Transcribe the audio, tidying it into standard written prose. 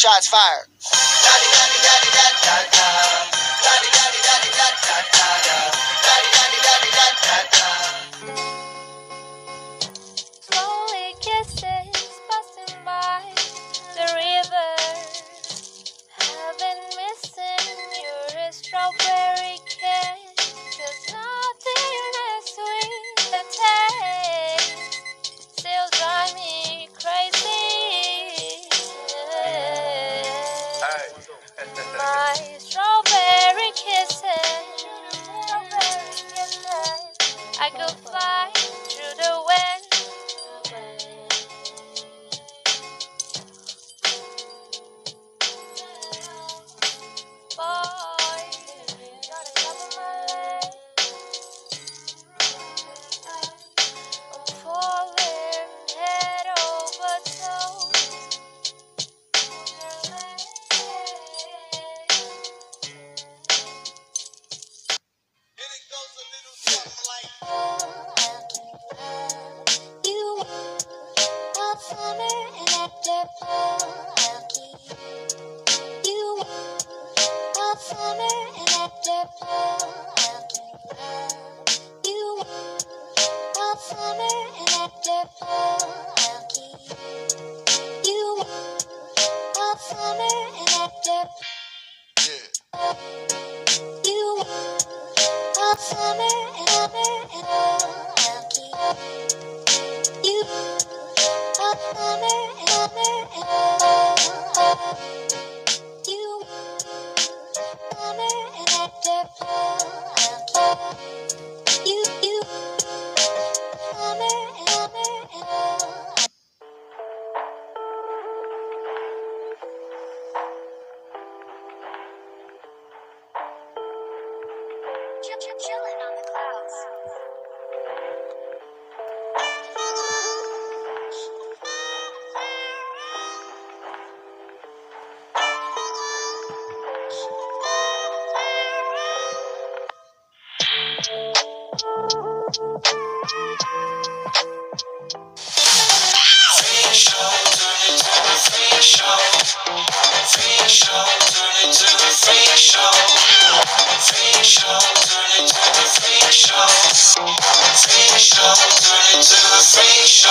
Shots fired. Slowly kisses passing by the river. I've been missing your strawberry kiss. There's nothing as sweet as taste. Still drive me crazy. My strawberry kisses. I could fly through the wind. Boy, gotta cover my legs. I'm falling head over toes. You are summer and after fall. You are summer and after fall. You are summer and after fall. You are summer and after. You are summer and you are summer and you summer and after you summer and chilling on the clouds. Freak show, turn it to a freak show.